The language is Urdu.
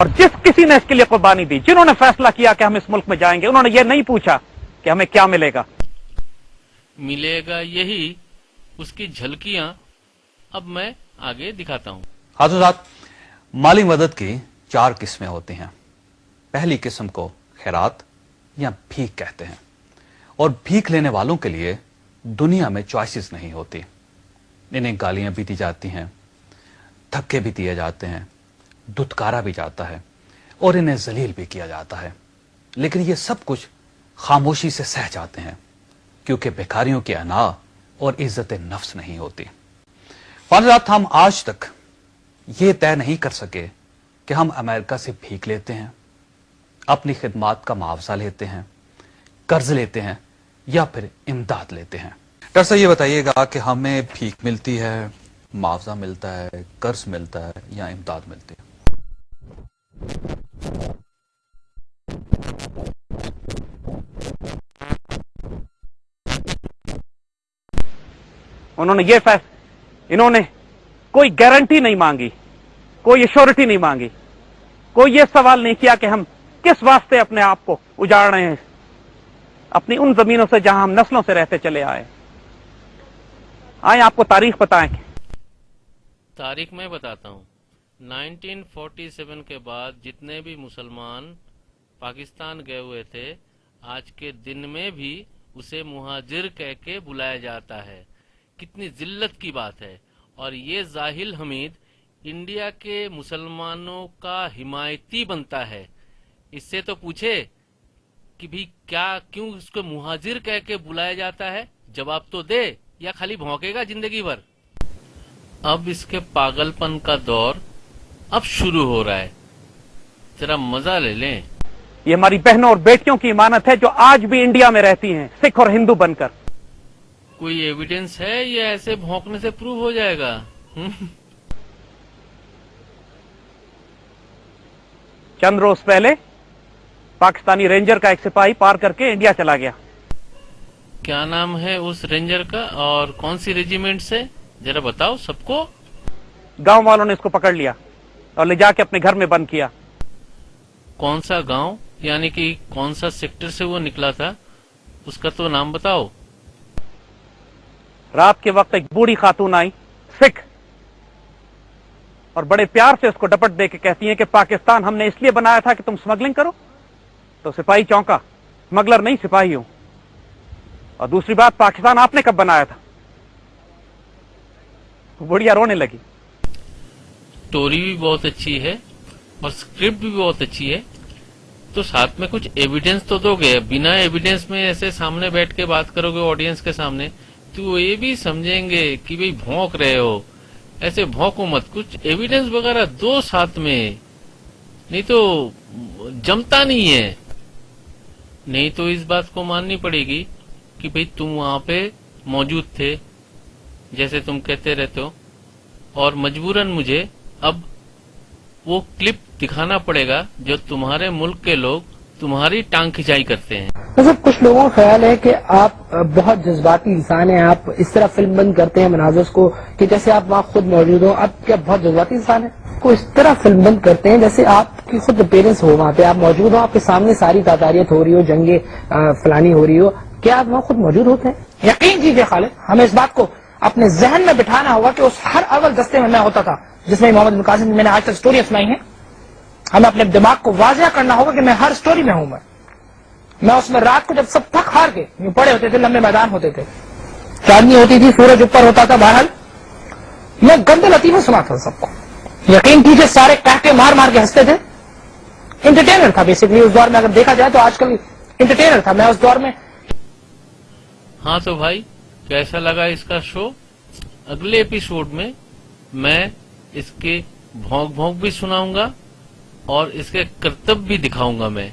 اور جس کسی نے اس کے لیے قربانی دی, جنہوں نے فیصلہ کیا کہ ہم اس ملک میں جائیں گے, انہوں نے یہ نہیں پوچھا کہ ہمیں کیا ملے گا. ملے گا یہی, اس کی جھلکیاں اب میں آگے دکھاتا ہوں. حضرات, مالی مدد کی 4 قسمیں ہوتی ہیں. پہلی قسم کو خیرات یا بھیک کہتے ہیں, اور بھیک لینے والوں کے لیے دنیا میں چوائسز نہیں ہوتی. انہیں گالیاں بھی دی جاتی ہیں, دھکے بھی دیے جاتے ہیں, دھتکارا بھی جاتا ہے, اور انہیں ذلیل بھی کیا جاتا ہے. لیکن یہ سب کچھ خاموشی سے سہ جاتے ہیں, کیونکہ بھکاریوں کی انا اور عزت نفس نہیں ہوتی. حضرات, ہم آج تک یہ طے نہیں کر سکے کہ ہم امریکہ سے بھیک لیتے ہیں, اپنی خدمات کا معاوضہ لیتے ہیں, قرض لیتے ہیں, یا پھر امداد لیتے ہیں. ڈاکٹر صاحب, یہ بتائیے گا کہ ہمیں بھیک ملتی ہے, معاوضہ ملتا ہے, قرض ملتا ہے, یا امداد ملتی ہے؟ انہوں نے کوئی گارنٹی نہیں مانگی, کوئی ایشورٹی نہیں مانگی, کوئی یہ سوال نہیں کیا کہ ہم کس واسطے اپنے آپ کو اجاڑ رہے ہیں اپنی ان زمینوں سے جہاں ہم نسلوں سے رہتے چلے آئے. آئیں آپ کو تاریخ بتائیں. تاریخ میں بتاتا ہوں. 1947 کے بعد جتنے بھی مسلمان پاکستان گئے ہوئے تھے, آج کے دن میں بھی اسے مہاجر کہہ کے بلایا جاتا ہے. کتنی ذلت کی بات ہے. اور یہ زاہل حمید انڈیا کے مسلمانوں کا حمایتی بنتا ہے. اس سے تو پوچھے کہ بھی کیوں اس کو مہاجر کہہ کے بلایا جاتا ہے, جواب تو دے, یا خالی بھونکے گا زندگی بھر. اب اس کے پاگل پن کا دور اب شروع ہو رہا ہے, ذرا مزہ لے لیں. یہ ہماری بہنوں اور بیٹیوں کی امانت ہے جو آج بھی انڈیا میں رہتی ہیں, سکھ اور ہندو بن کر. کوئی ایویڈنس ہے یا ایسے بھونکنے سے پروو ہو جائے گا؟ چند روز پہلے پاکستانی رینجر کا ایک سپاہی پار کر کے انڈیا چلا گیا. کیا نام ہے اس رینجر کا, اور کون سی ریجیمنٹ سے, ذرا بتاؤ سب کو. گاؤں والوں نے اس کو پکڑ لیا اور لے جا کے اپنے گھر میں بند کیا. کون سا گاؤں, یعنی کہ کون سا سیکٹر سے وہ نکلا تھا, اس کا تو نام بتاؤ. رات کے وقت ایک بوڑھی خاتون آئی, سکھ, اور بڑے پیار سے اس کو ڈپٹ دے کے کہتی ہیں کہ پاکستان ہم نے اس لیے بنایا تھا کہ تم سمگلنگ کرو. تو سپاہی چونکا, سمگلر نہیں سپاہی ہوں. اور دوسری بات, پاکستان آپ نے کب بنایا تھا؟ بڑھیا رونے لگی. اسٹوری بھی بہت اچھی ہے اور اسکرپٹ بھی بہت اچھی ہے, تو ساتھ میں کچھ ایویڈنس تو دو گے. بنا ایویڈنس میں ایسے سامنے بیٹھ کے بات کرو گے آڈینس کے سامنے, تو وہ یہ بھی سمجھیں گے کہ بھئی بھونک رہے ہو. ایسے بھونکو مت, کچھ ایویڈنس وغیرہ دو ساتھ میں, نہیں تو جمتا نہیں ہے. نہیں تو اس بات کو ماننی پڑے گی کہ بھئی تم وہاں پہ موجود تھے جیسے تم کہتے رہتے ہو, اور مجبوراً مجھے اب وہ کلپ دکھانا پڑے گا جو تمہارے ملک کے لوگ تمہاری ٹانگ کھچائی کرتے ہیں. مطلب کچھ لوگوں کا خیال ہے کہ آپ بہت جذباتی انسان ہیں, آپ اس طرح فلم بند کرتے ہیں مناظر کو کہ جیسے آپ وہاں خود موجود ہو. آپ کیا بہت جذباتی انسان ہیں؟ کو اس طرح فلم بند کرتے ہیں جیسے آپ کی خود اپیرنس ہو, وہاں پہ آپ موجود ہو, آپ کے سامنے ساری تاتاریت ہو رہی ہو, جنگیں فلانی ہو رہی ہو, کیا آپ وہاں خود موجود ہوتے ہیں؟ یقین کیجیے خالد, ہمیں اس بات کو اپنے ذہن میں بٹھانا ہوگا کہ اس ہر اول دستے میں ہوتا تھا جس میں محمد بن قاسم میں نے آج تک سٹوریاں سنائی ہیں. ہمیں اپنے دماغ کو واضح کرنا ہوگا کہ میں ہر سٹوری میں ہوں. میں اس میں رات کو جب سب تھک ہار کے یوں پڑے ہوتے تھے, لمبے میدان ہوتے تھے, چاندنی ہوتی تھی, سورج اوپر ہوتا تھا, بہرحال میں گندے لطیفے سناتا تھا سب کو. یقین کیجیے سارے کہتے مار مار کے ہنستے تھے. انٹرٹینر تھا بیسیکلی اس دور میں, اگر دیکھا جائے تو آج کل انٹرٹینر تھا میں اس دور میں. ہاں تو بھائی, کیسا لگا اس کا شو؟ اگلے ایپیسوڈ میں میں اس کے بھونک بھونک بھی سناؤں گا اور اس کے کرتب بھی دکھاؤں گا میں.